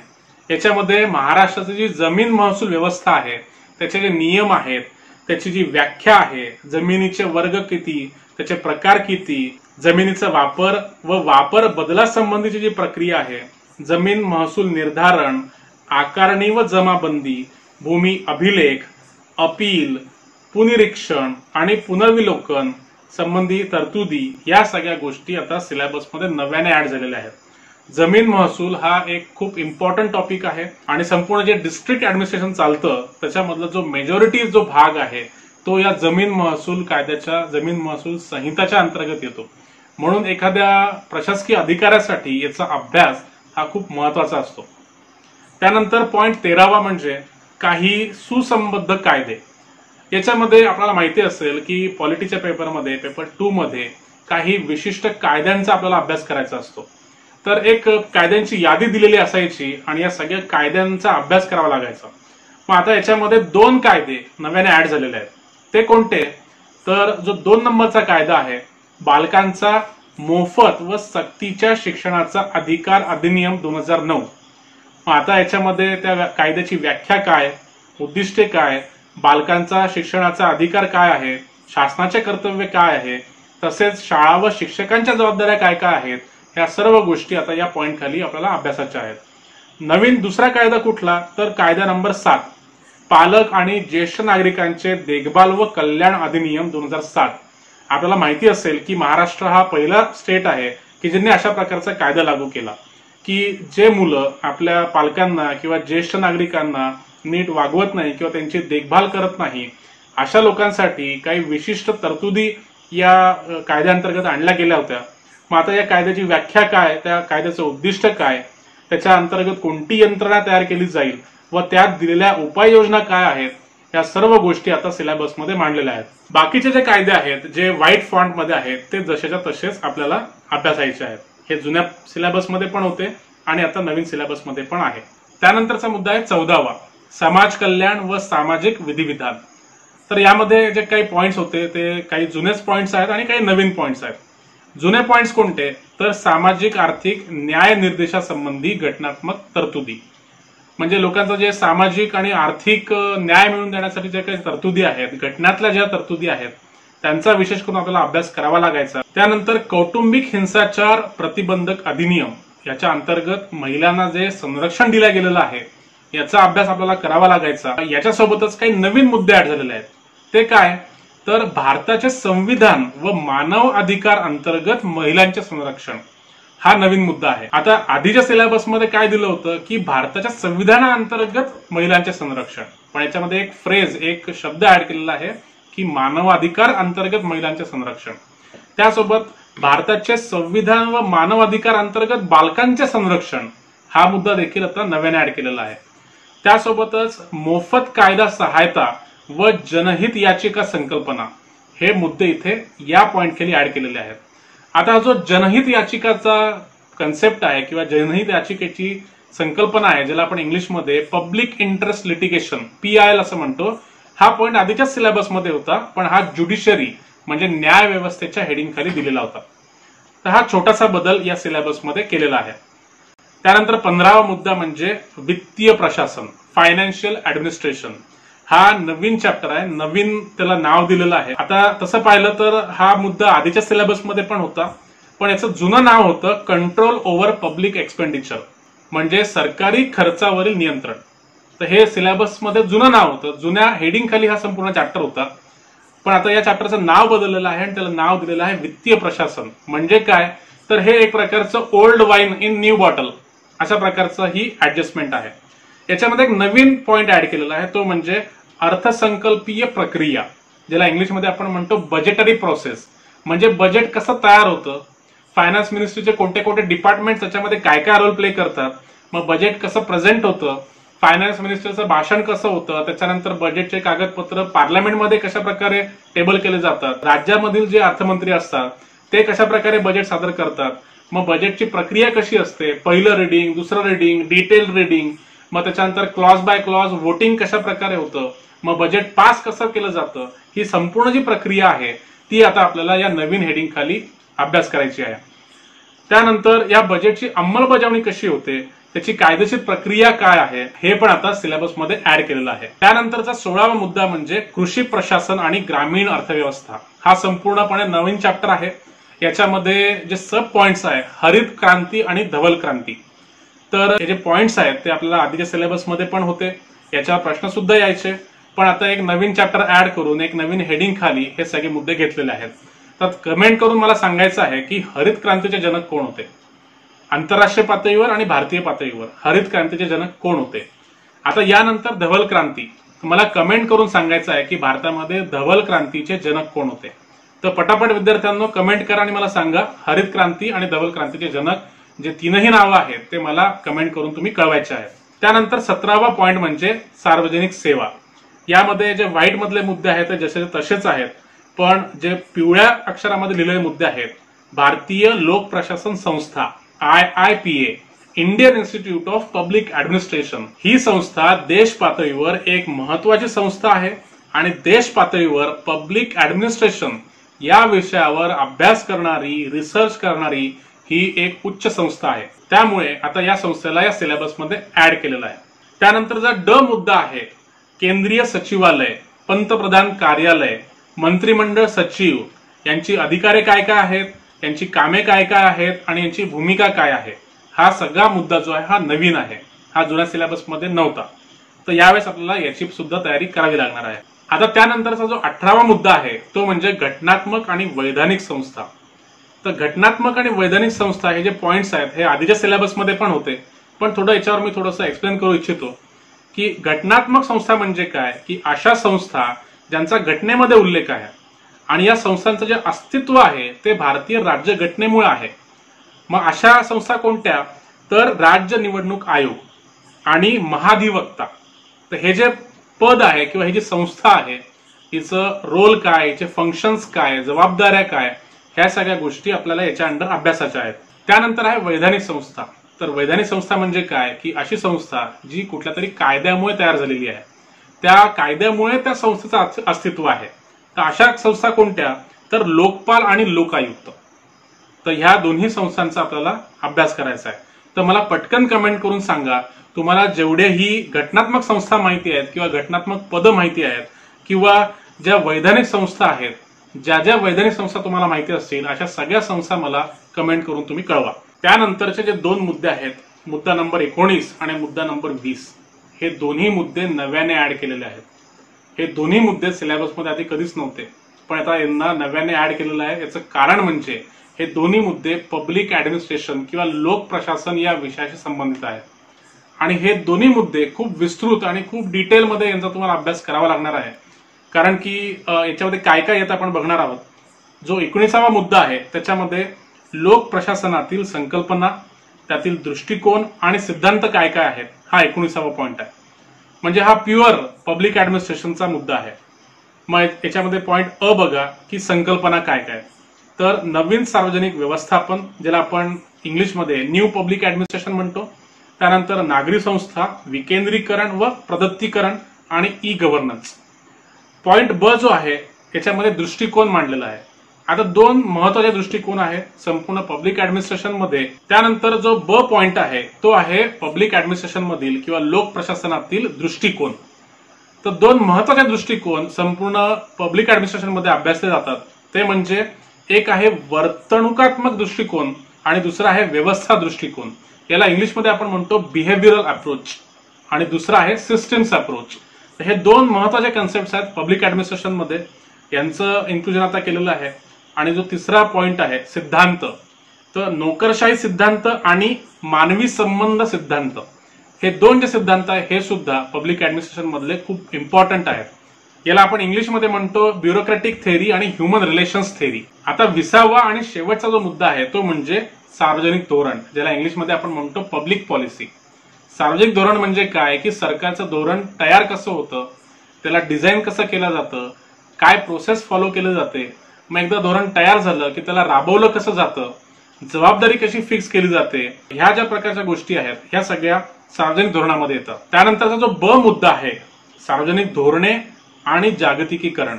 याच्यामध्ये महाराष्ट्राची जी जमीन महसूल व्यवस्था आहे त्याचे जे नियम आहेत, त्याची जी व्याख्या आहे, जमिनीचे वर्ग किती, त्याचे प्रकार किती, जमिनीचा वापर व वापर बदलासंबंधीची जी प्रक्रिया आहे, जमीन महसूल निर्धारण, आकारणी व जमाबंदी, भूमी अभिलेख, अपील, पुनरीक्षण आणि पुनर्विलोकन संबंधी तरतुदी, या सगळ्या गोष्टी आता सिलेबसमध्ये नव्याने ऍड झालेल्या आहेत. जमीन महसूल हा एक खूप इम्पॉर्टंट टॉपिक आहे आणि संपूर्ण जे डिस्ट्रिक्ट ऍडमिनिस्ट्रेशन चालतं त्याच्यामधला जो मेजॉरिटी जो भाग आहे तो या जमीन महसूल कायद्याच्या, जमीन महसूल संहिताच्या अंतर्गत येतो. म्हणून एखाद्या प्रशासकीय अधिकाऱ्यासाठी याचा अभ्यास हा खूप महत्वाचा असतो. त्यानंतर पॉइंट 13वा म्हणजे काही सुसंबद्ध कायदे. याच्यामध्ये आपल्याला माहिती असेल की पॉलिटीच्या पेपरमध्ये, पेपर 2 मध्ये काही विशिष्ट कायद्यांचा आपल्याला अभ्यास करायचा असतो. तर एक कायद्यांची यादी दिलेली असायची आणि या सगळ्या कायद्यांचा अभ्यास करावा लागायचा. मग आता याच्यामध्ये 2 कायदे नव्याने ऍड झालेले आहेत. ते कोणते तर जो 2 नंबरचा कायदा आहे, बालकांचा मोफत व सक्तीच्या शिक्षणाचा अधिकार अधिनियम 2009. आता याच्यामध्ये त्या कायद्याची व्याख्या काय, उद्दिष्टे काय, बालकांचा शिक्षणाचा अधिकार काय आहे, शासनाचे कर्तव्य काय आहे, तसेच शाळा व शिक्षकांच्या जबाबदाऱ्या काय काय आहेत, ह्या सर्व गोष्टी आता या पॉइंट खाली आपल्याला अभ्यासाच्या आहेत. नवीन दुसरा कायदा कुठला तर कायदा नंबर 7, पालक आणि ज्येष्ठ नागरिकांचे देखभाल व कल्याण अधिनियम 2007. आपल्याला माहिती असेल की महाराष्ट्र हा पहिला स्टेट आहे की ज्यांनी अशा प्रकारचा कायदा लागू केला की जे मुलं आपल्या पालकांना किंवा ज्येष्ठ नागरिकांना नीट वागवत नाही किंवा त्यांची देखभाल करत नाही अशा लोकांसाठी काही विशिष्ट तरतुदी या कायद्याअंतर्गत आणल्या गेल्या होत्या. मग आता या कायद्याची व्याख्या काय, त्या कायद्याचं उद्दिष्ट काय, त्याच्या अंतर्गत कोणती यंत्रणा तयार केली जाईल व त्यात दिलेल्या उपाययोजना काय आहेत, या सर्व गोष्टी आता सिलेबसमध्ये मांडलेल्या आहेत. बाकीचे जे कायदे आहेत जे व्हाईट फॉन्ट मध्ये आहेत ते जसेच्या तसेच आपल्याला अभ्यासायचे आहेत. हे जुन्या सिलेबसमध्ये पण होते आणि आता नवीन सिलेबसमध्ये पण आहे. त्यानंतरचा मुद्दा आहे 14वा, समाज कल्याण व सामाजिक विधिविधान. तर यामध्ये जे काही पॉइंट्स होते ते काही जुनेच पॉइंट्स आहेत आणि काही नवीन पॉइंट्स आहेत. जुने पॉइंट्स कोणते तर सामाजिक आर्थिक न्याय निर्देशासंबंधी घटनात्मक तरतुदी, म्हणजे लोकांचं जे सामाजिक आणि आर्थिक न्याय मिळवून देण्यासाठी ज्या काही तरतुदी आहेत, घटनातल्या ज्या तरतुदी आहेत त्यांचा विशेष करून आपल्याला अभ्यास करावा लागायचा. त्यानंतर कौटुंबिक हिंसाचार प्रतिबंधक अधिनियम याच्या अंतर्गत महिलांना जे संरक्षण दिलं गेलेलं आहे याचा अभ्यास आपल्याला करावा लागायचा। याच्यासोबतच काही नवीन मुद्दे ऍड झालेले आहेत। ते काय तर भारताचे संविधान व मानव अधिकार अंतर्गत महिलांचे संरक्षण हा नवीन मुद्दा आहे। आता आधीच्या सिलेबसमध्ये काय दिलं होतं की भारताच्या संविधानाअंतर्गत महिलांचे संरक्षण, पण याच्यामध्ये एक फ्रेज एक शब्द ऍड केलेला आहे की मानव अधिकार अंतर्गत महिलांचे संरक्षण। त्यासोबत भारताचे संविधान व मानव अधिकार अंतर्गत बालकांचे संरक्षण हा मुद्दा देखील आता नव्याने ऍड केलेला आहे। त्यासोबतच मोफत कायदा सहायता व जनहित याचिका संकल्पना हे मुद्दे इथे या पॉइंट खाली ऍड केलेले आहेत। आता जो जनहित याचिकाचा कन्सेप्ट आहे किंवा जनहित याचिकेची संकल्पना आहे, ज्याला आपण इंग्लिशमध्ये पब्लिक इंटरेस्ट लिटिगेशन PIL असं म्हणतो, हा पॉइंट आधीच्या सिलेबसमध्ये होता, पण हा ज्युडिशरी म्हणजे न्याय व्यवस्थेच्या हेडिंग खाली दिलेला होता। तर हा छोटासा बदल या सिलेबसमध्ये केलेला आहे। त्यानंतर 15वा मुद्दा म्हणजे वित्तीय प्रशासन, फायनान्शियल ऍडमिनिस्ट्रेशन। हा नवीन चॅप्टर आहे, नवीन त्याला नाव दिलेलं आहे। आता तसं पाहिलं तर हा मुद्दा आधीच्या सिलेबसमध्ये पण होता, पण याचं जुनं नाव होतं कंट्रोल ओव्हर पब्लिक एक्सपेंडिचर, म्हणजे सरकारी खर्चावरील नियंत्रण। तर हे सिलेबसमध्ये जुनं नाव होतं, जुन्या हेडिंग खाली हा संपूर्ण चॅप्टर होता। पण आता या चॅप्टरचं नाव बदललेलं आहे आणि त्याला नाव दिलेलं आहे वित्तीय प्रशासन। म्हणजे काय तर हे एक प्रकारचं old wine in new bottle अशा प्रकारचं ही ऍडजस्टमेंट आहे। याच्यामध्ये एक नवीन पॉइंट ऍड केलेला आहे, तो म्हणजे अर्थसंकल्पीय प्रक्रिया, ज्याला इंग्लिशमध्ये आपण म्हणतो बजेटरी प्रोसेस। म्हणजे बजेट कसं तयार होतं, फायनान्स मिनिस्ट्रीचे कोणते कोणते डिपार्टमेंट त्याच्यामध्ये काय काय रोल प्ले करतात, मग बजेट कसं प्रेझेंट होतं, फायनान्स मिनिस्टरचं भाषण कसं होतं, त्याच्यानंतर बजेटचे कागदपत्र पार्लमेंटमध्ये कशा प्रकारे टेबल केले जातात, राज्यामधील जे अर्थमंत्री असतात ते कशा प्रकारे बजेट सादर करतात, मग बजेटची प्रक्रिया कशी असते, पहिलं रीडिंग, दुसरं रीडिंग, डिटेल रीडिंग, मग त्याच्यानंतर क्लॉज बाय क्लॉज वोटिंग कशा प्रकारे होतं, मग बजेट पास कसं केलं जातं, ही संपूर्ण जी प्रक्रिया आहे ती आता आपल्याला या नवीन हेडिंग खाली अभ्यास करायची आहे। त्यानंतर या बजेटची अंमलबजावणी कशी होते, त्याची कायदेशीर प्रक्रिया काय आहे, हे पण आता सिलेबसमध्ये ऍड केलेलं आहे। त्यानंतरचा 16वा मुद्दा म्हणजे कृषी प्रशासन आणि ग्रामीण अर्थव्यवस्था। हा संपूर्णपणे नवीन चॅप्टर आहे। याच्यामध्ये जे सब पॉइंट्स आहे हरित क्रांती आणि धवल क्रांती, तर हे जे पॉइंट्स आहेत ते आपल्याला आधीच्या सिलेबसमध्ये पण होते, याच्यावर प्रश्न सुद्धा यायचे, पण आता एक नवीन चॅप्टर ऍड करून एक नवीन हेडिंग खाली हे सगळे मुद्दे घेतलेले आहेत। तर कमेंट करून मला सांगायचं आहे की हरित क्रांतीचे जनक कोण होते, आंतरराष्ट्रीय पातळीवर आणि भारतीय पातळीवर हरित क्रांतीचे जनक कोण होते। आता यानंतर धवल क्रांती, मला कमेंट करून सांगायचं आहे की भारतामध्ये धवल क्रांतीचे जनक कोण होते। तर पटापट विद्यार्थ्यांनो कमेंट करा आणि मला सांगा हरित क्रांती आणि धवल क्रांतीचे जनक जे तीनही नावं आहेत ते मला कमेंट करून तुम्ही कळवायचे आहेत। त्यानंतर 17वा पॉइंट म्हणजे सार्वजनिक सेवा। यामध्ये जे व्हाईट मधले मुद्दे आहेत ते जसे तसेच आहेत, पण जे पिवळ्या अक्षरामध्ये लिहिलेले मुद्दे आहेत, भारतीय लोक प्रशासन संस्था IIPA, Indian Institute of Public Administration, ही संस्था देश पातळीवर एक महत्वाची संस्था आहे आणि देश पातळीवर पब्लिक ऍडमिनिस्ट्रेशन या विषयावर अभ्यास करणारी, रिसर्च करणारी ही एक उच्च संस्था आहे। त्यामुळे आता या संस्थेला या सिलेबसमध्ये ऍड केलेला आहे। त्यानंतरचा ड मुद्दा आहे केंद्रीय सचिवालय, पंतप्रधान कार्यालय, मंत्रिमंडळ सचिव यांची अधिकारे काय काय आहेत, यांची कामे काय काय आहेत आणि यांची भूमिका काय आहे। हा सगळा मुद्दा जो आहे हा नवीन आहे, हा जुन्या सिलेबसमध्ये नव्हता। तर यावेळेस आपल्याला याची सुद्धा तयारी करावी लागणार आहे। आता त्यानंतरचा जो 18वा मुद्दा आहे तो म्हणजे घटनात्मक आणि वैधानिक संस्था। तर घटनात्मक आणि वैधानिक संस्था हे जे पॉइंट्स आहेत हे आधीच्या सिलेबसमध्ये पण होते, पण थोडं याच्यावर मी थोडंसं एक्सप्लेन करू इच्छितो की घटनात्मक संस्था म्हणजे काय, की अशा संस्था ज्यांचा घटनेमध्ये उल्लेख आहे आणि या संस्थांचं जे अस्तित्व आहे ते भारतीय राज्यघटनेमुळे आहे। मग अशा संस्था कोणत्या तर राज्य निवडणूक आयोग आणि महाधिवक्ता। तर हे जे पद आहे किंवा ही जी संस्था आहे हिचं रोल काय, हिचे फंक्शन्स काय, जबाबदाऱ्या काय, ह्या सगळ्या गोष्टी आपल्याला याच्या अंडर अभ्यासाच्या आहेत। त्यानंतर आहे वैधानिक संस्था। तर वैधानिक संस्था म्हणजे काय की अशी संस्था जी कुठल्या तरी कायद्यामुळे तयार झालेली आहे, त्या कायद्यामुळे त्या संस्थेचं अस्तित्व आहे। तर अशा संस्था कोणत्या तर लोकपाल आणि लोकायुक्त। तर ह्या दोन्ही संस्थांचा आपल्याला अभ्यास करायचा आहे। तर मला पटकन कमेंट करून सांगा तुम्हाला जेवढेही घटनात्मक संस्था माहिती आहेत किंवा घटनात्मक पद माहिती आहेत किंवा ज्या वैधानिक संस्था आहेत, ज्या ज्या वैधानिक संस्था तुम्हाला माहिती असतील अशा सगळ्या संस्था मला कमेंट करून तुम्ही कळवा। त्यानंतरचे जे दोन मुद्दे आहेत, मुद्दा नंबर 19 आणि मुद्दा नंबर 20, हे दोन्ही मुद्दे नव्याने ऍड केलेले आहेत. हे दोन्ही मुद्दे सिलेबसमध्ये आधी कधीच नव्हते, पण आता यांना नव्याने ऍड केलेलं आहे. याचं कारण म्हणजे हे दोन्ही मुद्दे पब्लिक ऍडमिनिस्ट्रेशन किंवा लोक प्रशासन या विषयाशी संबंधित आहेत. आणि हे दोन्ही मुद्दे खूप विस्तृत आणि खूप डिटेलमध्ये यांचा तुम्हाला अभ्यास करावा लागणार आहे. कारण की याच्यामध्ये काय काय येतं आपण बघणार आहोत. जो 19वा मुद्दा आहे त्याच्यामध्ये लोक प्रशासनातील संकल्पना, त्यातील दृष्टिकोन आणि सिद्धांत काय काय आहेत, हा 19वा पॉइंट आहे. म्हणजे हा प्युअर पब्लिक ऍडमिनिस्ट्रेशनचा मुद्दा आहे. मग याच्यामध्ये पॉइंट अ बघा की संकल्पना काय काय. तर नवीन सार्वजनिक व्यवस्थापन, ज्याला आपण इंग्लिशमध्ये न्यू पब्लिक ऍडमिनिस्ट्रेशन म्हणतो. त्यानंतर नागरी संस्था, विकेंद्रीकरण व प्रदत्तीकरण आणि ई गव्हर्नन्स. पॉइंट ब जो आहे याच्यामध्ये दृष्टिकोन मांडलेला आहे. आता दोन महत्वाचे दृष्टिकोन आहे संपूर्ण पब्लिक ऍडमिनिस्ट्रेशन मध्ये. त्यानंतर जो ब पॉइंट आहे तो आहे पब्लिक ऍडमिनिस्ट्रेशन मधील किंवा लोक प्रशासनातील दृष्टिकोन. तर दोन महत्वाचे दृष्टिकोन संपूर्ण पब्लिक ऍडमिनिस्ट्रेशन मध्ये अभ्यासले जातात. ते म्हणजे एक आहे वर्तणुकात्मक दृष्टिकोन आणि दुसरा आहे व्यवस्था दृष्टिकोन. याला इंग्लिशमध्ये आपण म्हणतो बिहेव्हिअरल अप्रोच, आणि दुसरा आहे सिस्टम्स अप्रोच. हे दोन महत्वाचे कन्सेप्ट आहेत पब्लिक ऍडमिनिस्ट्रेशन मध्ये. यांचं इन्क्लुजन आता केलेलं आहे. आणि जो तिसरा पॉइंट आहे सिद्धांत, तर नोकरशाही सिद्धांत आणि मानवी संबंध सिद्धांत, हे दोन जे सिद्धांत आहे हे सुद्धा पब्लिक ऍडमिनिस्ट्रेशन मधले खूप इम्पॉर्टंट आहेत. याला आपण इंग्लिशमध्ये म्हणतो ब्युरोक्रॅटिक थेअरी आणि ह्युमन रिलेशन्स थेअरी. आता 20वा आणि शेवटचा जो मुद्दा आहे तो म्हणजे सार्वजनिक धोरण, ज्याला इंग्लिशमध्ये आपण म्हणतो पब्लिक पॉलिसी. सार्वजनिक धोरण म्हणजे काय की सरकारचं धोरण तयार कसं होतं, त्याला डिझाईन कसं केलं जातं, काय प्रोसेस फॉलो केली जाते, मग एकदा धोरण तयार झालं की त्याला राबवलं कसं जातं, जबाबदारी कशी फिक्स केली जाते, ह्या ज्या प्रकारच्या गोष्टी आहेत ह्या सगळ्या सार्वजनिक धोरणामध्ये येतात. त्यानंतरचा जो ब मुद्दा आहे सार्वजनिक धोरणे आणि जागतिकीकरण,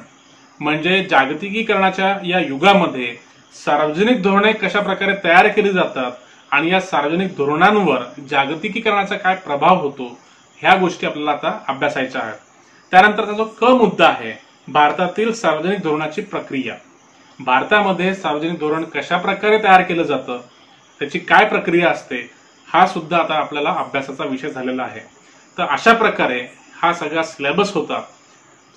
म्हणजे जागतिकीकरणाच्या या युगामध्ये सार्वजनिक धोरणे कशा प्रकारे तयार केली जातात आणि या सार्वजनिक धोरणांवर जागतिकीकरणाचा काय प्रभाव होतो, ह्या गोष्टी आपल्याला आता अभ्यासायच्या आहेत. त्यानंतरचा जो क मुद्दा आहे भारतातील सार्वजनिक धोरणाची प्रक्रिया. भारतामध्ये सार्वजनिक धोरण कशा प्रकारे तयार केलं जातं, त्याची काय प्रक्रिया असते, हा सुद्धा आता आपल्याला अभ्यासाचा विषय झालेला आहे. तर अशा प्रकारे हा सगळा सिलेबस होता.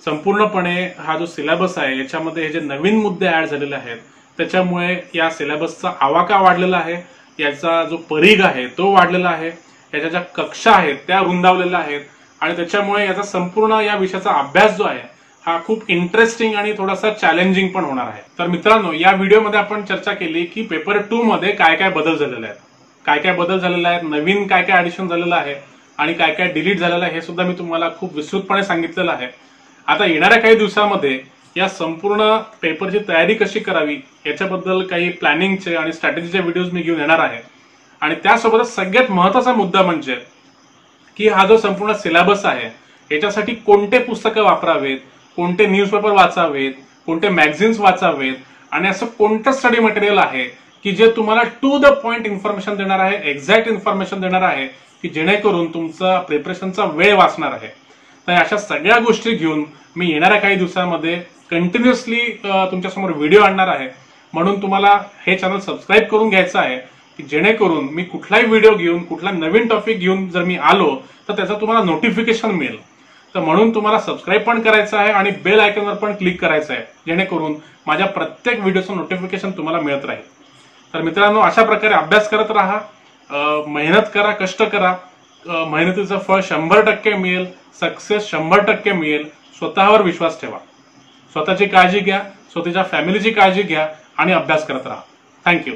संपूर्णपणे हा जो सिलेबस आहे याच्यामध्ये हे जे नवीन मुद्दे ऍड झालेले आहेत त्याच्यामुळे या सिलेबसचा आवाका वाढलेला आहे, याचा जो परीघ आहे तो वाढलेला आहे, याच्या ज्या कक्षा आहेत त्या रुंदावलेल्या आहेत, आणि त्याच्यामुळे याचा संपूर्ण या विषयाचा अभ्यास जो आहे हा खूप इंटरेस्टिंग आणि थोडासा चॅलेंजिंग पण होणार आहे. तर मित्रांनो, या व्हिडिओमध्ये आपण चर्चा केली की पेपर 2 मध्ये काय काय बदल झालेले आहेत, काय काय बदल झालेले आहेत, नवीन काय काय ऍडिशन झालेलं आहे आणि काय काय डिलीट झालेलं आहे, हे सुद्धा मी तुम्हाला खूप विस्तृतपणे सांगितलेलं आहे. आता येणाऱ्या काही दिवसामध्ये या संपूर्ण पेपरची तयारी कशी करावी याच्याबद्दल काही प्लॅनिंगचे आणि स्ट्रॅटेजीचे व्हिडिओज मी घेऊन येणार आहे. आणि त्यासोबतच सगळ्यात महत्वाचा मुद्दा म्हणजे की हा जो संपूर्ण सिलेबस आहे याच्यासाठी कोणते पुस्तकं वापरावेत, कोणते न्यूजपेपर वाचावेत, कोणते मॅगझिन्स वाचावेत, आणि असं कोणतं स्टडी मटेरियल आहे की जे तुम्हाला टू द पॉइंट इन्फॉर्मेशन देणार आहे, एक्झॅक्ट इन्फॉर्मेशन देणार आहे, की जेणेकरून तुमचा प्रिपरेशनचा वेळ वाचणार आहे. तर अशा सगळ्या गोष्टी घेऊन मी येणाऱ्या काही दिवसांमध्ये कंटिन्युअसली तुमच्यासमोर व्हिडिओ आणणार आहे. म्हणून तुम्हाला हे चॅनल सबस्क्राईब करून घ्यायचं आहे की जेणेकरून मी कुठलाही व्हिडिओ घेऊन, कुठला नवीन टॉपिक घेऊन जर मी आलो तर त्याचं तुम्हाला नोटिफिकेशन मिळेल. तर म्हणून तुम्हाला सबस्क्राईब पण करायचं आहे आणि बेल आयकॉनवर पण क्लिक करायचं आहे, जेणेकरून माझ्या प्रत्येक व्हिडिओचं नोटिफिकेशन तुम्हाला मिळत राहील. तर मित्रांनो, अशा प्रकारे अभ्यास करत राहा, मेहनत करा, कष्ट करा. मेहनतीचं फळ 100% मिळेल, सक्सेस 100% मिळेल. स्वतःवर विश्वास ठेवा, स्वतःची काळजी घ्या, स्वतःच्या फॅमिलीची काळजी घ्या आणि अभ्यास करत राहा. थँक्यू.